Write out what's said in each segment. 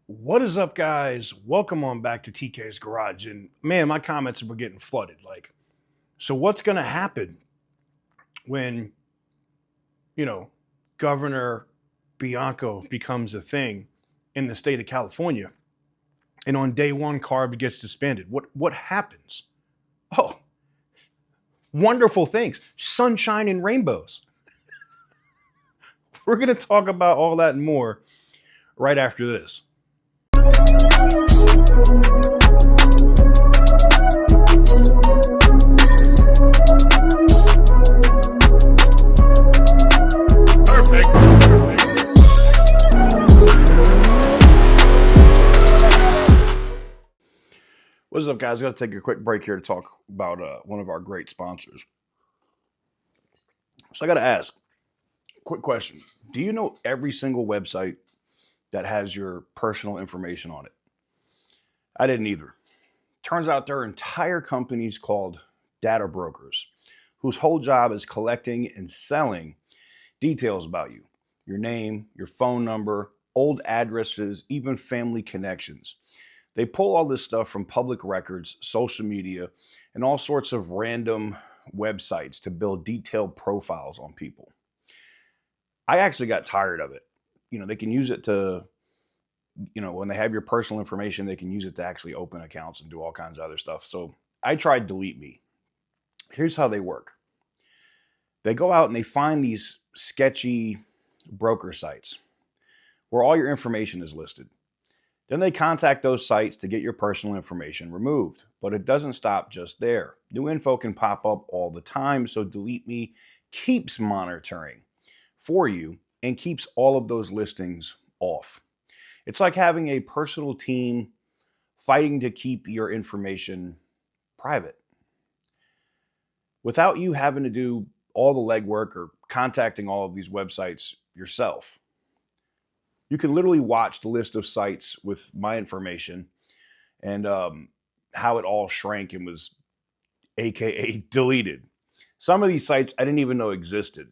What is up, guys? Welcome on back to TK's Garage. And man, my comments were getting flooded. So what's going to happen when, you know, Governor Bianco becomes a thing in the state of California? And on day one, CARB gets disbanded. What happens? Oh, wonderful things. Sunshine and rainbows. We're going to talk about all that and more right after this. What's up, guys? Got to take a quick break here to talk about one of our great sponsors. So I got to ask, quick question. Do you know every single website that has your personal information on it? I didn't either. Turns out there are entire companies called data brokers whose whole job is collecting and selling details about you. Your name, your phone number, old addresses, even family connections. They pull all this stuff from public records, social media, and all sorts of random websites to build detailed profiles on people. I actually got tired of it. They can use it to, when they have your personal information, they can use it to actually open accounts and do all kinds of other stuff. So I tried Delete Me. Here's how they work. They go out and they find these sketchy broker sites where all your information is listed. Then they contact those sites to get your personal information removed. But it doesn't stop just there. New info can pop up all the time, so Delete Me keeps monitoring for you and keeps all of those listings off. It's like having a personal team fighting to keep your information private without you having to do all the legwork or contacting all of these websites yourself. You can literally watch the list of sites with my information and how it all shrank and was AKA deleted. Some of these sites I didn't even know existed.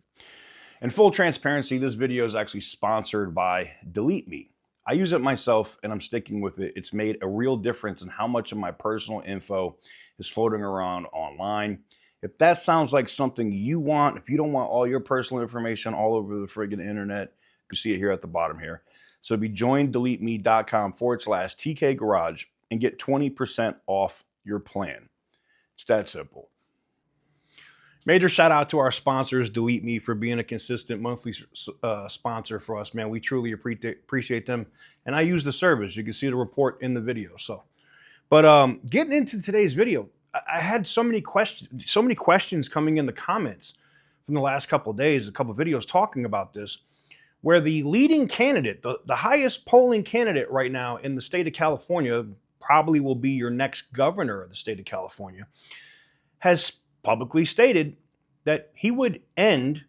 And full transparency, this video is actually sponsored by Delete Me. I use it myself and I'm sticking with it. It's made a real difference in how much of my personal info is floating around online. If that sounds like something you want, if you don't want all your personal information all over the friggin' internet, you can see it here at the bottom here. So be joindeleteme.com/TK Garage and get 20% off your plan. It's that simple. Major shout out to our sponsors, Delete Me, for being a consistent monthly sponsor for us, man. We truly appreciate them. And I use the service. You can see the report in the video. But getting into today's video, I had so many questions coming in the comments from the last couple of days, a couple of videos talking about this, where the leading candidate, the highest polling candidate right now in the state of California, probably will be your next governor of the state of California, has publicly stated that he would end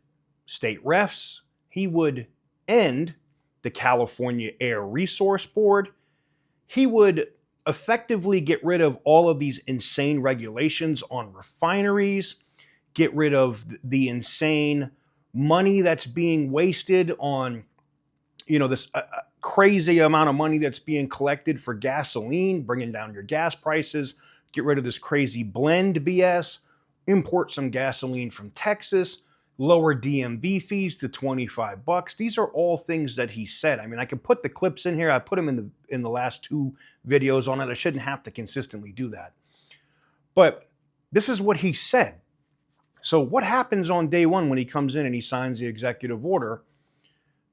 state refs, he would end the California Air Resource Board, he would effectively get rid of all of these insane regulations on refineries, get rid of the insane money that's being wasted on, this crazy amount of money that's being collected for gasoline, bringing down your gas prices, get rid of this crazy blend BS, import some gasoline from Texas, lower DMV fees to $25. These are all things that he said. I mean, I could put the clips in here. I put them in the last two videos on it. I shouldn't have to consistently do that. But this is what he said. So what happens on day one when he comes in and he signs the executive order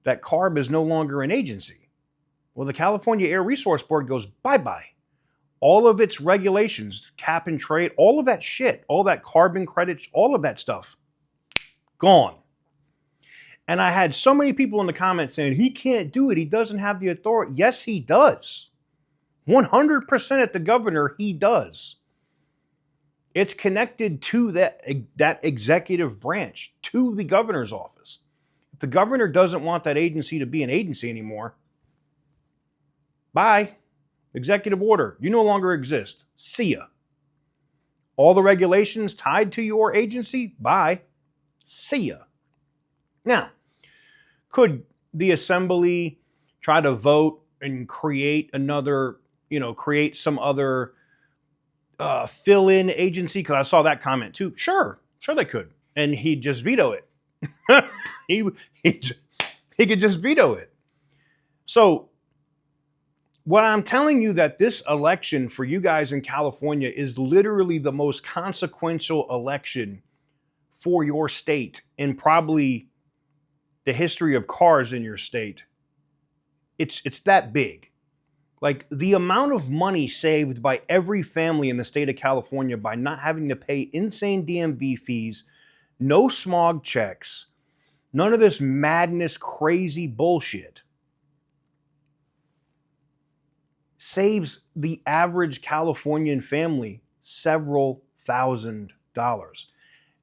that CARB is no longer an agency? Well, the California Air Resource Board goes bye-bye. All of its regulations, cap and trade, all of that shit, all that carbon credits, all of that stuff, gone. And I had so many people in the comments saying, he can't do it. He doesn't have the authority. Yes, he does. 100% at the governor, he does. It's connected to that executive branch, to the governor's office. If the governor doesn't want that agency to be an agency anymore, bye. Executive order. You no longer exist. See ya. All the regulations tied to your agency, bye. See ya. Now, could the assembly try to vote and create another, create some other fill-in agency? Because I saw that comment too. Sure they could, and he'd just veto it. he could just veto it. So what I'm telling you, that this election for you guys in California is literally the most consequential election for your state in probably the history of cars in your state. It's that big. Like, the amount of money saved by every family in the state of California by not having to pay insane DMV fees, no smog checks, none of this madness, crazy bullshit, saves the average Californian family several $1,000s.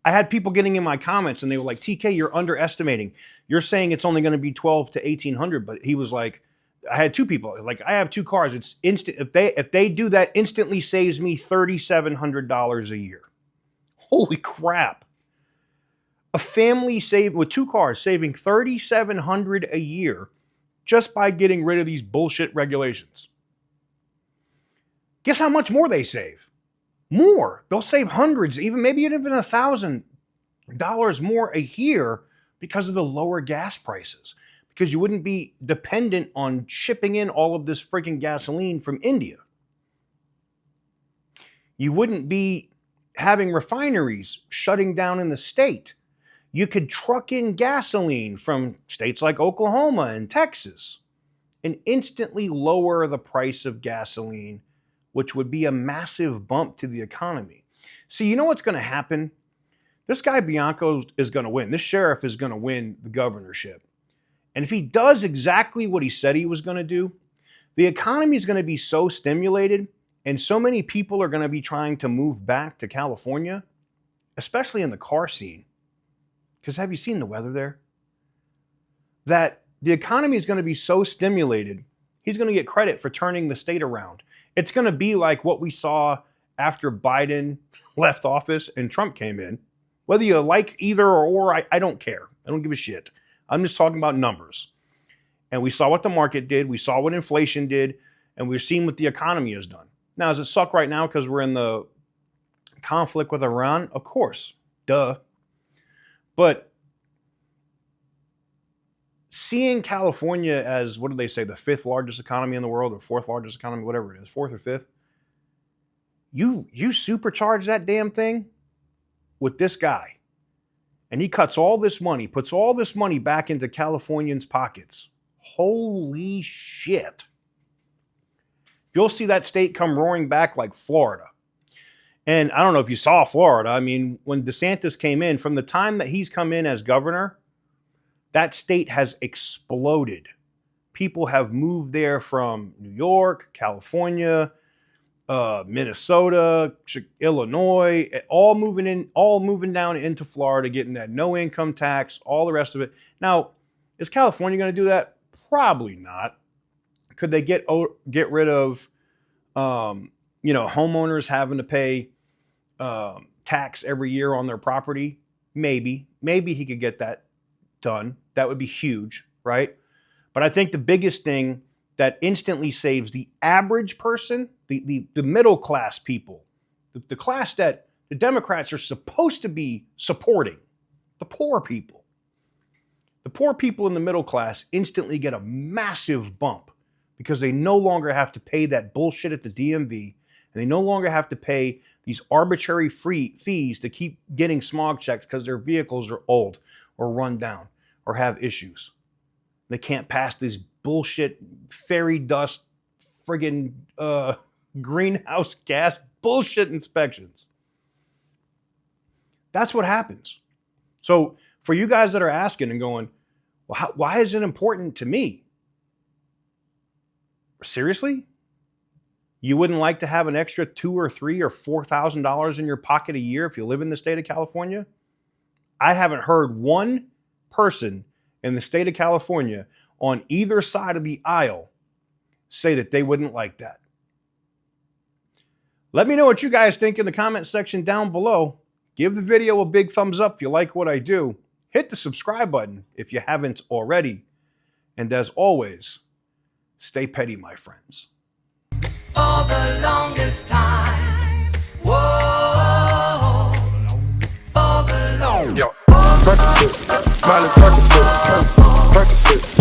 I had people getting in my comments and they were like, TK, you're underestimating. You're saying it's only going to be 12 to 1,800. But he was like, I had two people. Like, I have two cars. It's instant. If they do that, instantly saves me $3,700 a year. Holy crap. A family with two cars saving $3,700 a year just by getting rid of these bullshit regulations. Guess how much more they save? More. They'll save hundreds, maybe even $1,000 more a year because of the lower gas prices. Because you wouldn't be dependent on shipping in all of this freaking gasoline from India. You wouldn't be having refineries shutting down in the state. You could truck in gasoline from states like Oklahoma and Texas and instantly lower the price of gasoline, which would be a massive bump to the economy. See, you know what's going to happen? This guy Bianco is going to win. This sheriff is going to win the governorship. And if he does exactly what he said he was going to do, the economy is going to be so stimulated and so many people are going to be trying to move back to California, especially in the car scene. Because have you seen the weather there? That the economy is going to be so stimulated, he's going to get credit for turning the state around. It's going to be like what we saw after Biden left office and Trump came in. Whether you like either or, I don't care. I don't give a shit. I'm just talking about numbers. And we saw what the market did. We saw what inflation did. And we're seeing what the economy has done. Now, does it suck right now because we're in the conflict with Iran? Of course. Duh. But seeing California as, what do they say, the fifth largest economy in the world, or fourth largest economy, whatever it is, fourth or fifth, you supercharge that damn thing with this guy. And he cuts all this money, puts all this money back into Californians' pockets. Holy shit. You'll see that state come roaring back like Florida. And I don't know if you saw Florida. I mean, when DeSantis came in, from the time that he's come in as governor, that state has exploded. People have moved there from New York, California, Minnesota, Illinois, all moving down into Florida, getting that no income tax, all the rest of it. Now, is California going to do that? Probably not. Could they get rid of, homeowners having to pay tax every year on their property? Maybe he could get that done. That would be huge, right? But I think the biggest thing that instantly saves the average person, the middle class people, the class that the Democrats are supposed to be supporting, the poor people. The poor people in the middle class instantly get a massive bump because they no longer have to pay that bullshit at the DMV, and they no longer have to pay these arbitrary free fees to keep getting smog checks because their vehicles are old or run down or have issues. They can't pass these bullshit fairy dust friggin' greenhouse gas bullshit inspections. That's what happens. So for you guys that are asking and going, well, why is it important to me? Seriously? You wouldn't like to have an extra $2,000 or $3,000 or $4,000 in your pocket a year if you live in the state of California? I haven't heard one person in the state of California on either side of the aisle say that they wouldn't like that. Let me know what you guys think in the comment section down below. Give the video a big thumbs up if you like what I do. Hit the subscribe button if you haven't already. And as always, Stay petty, my friends. For the longest time. Whoa. For the longest. Yo, Percocet, Miley Percocet, Percocet.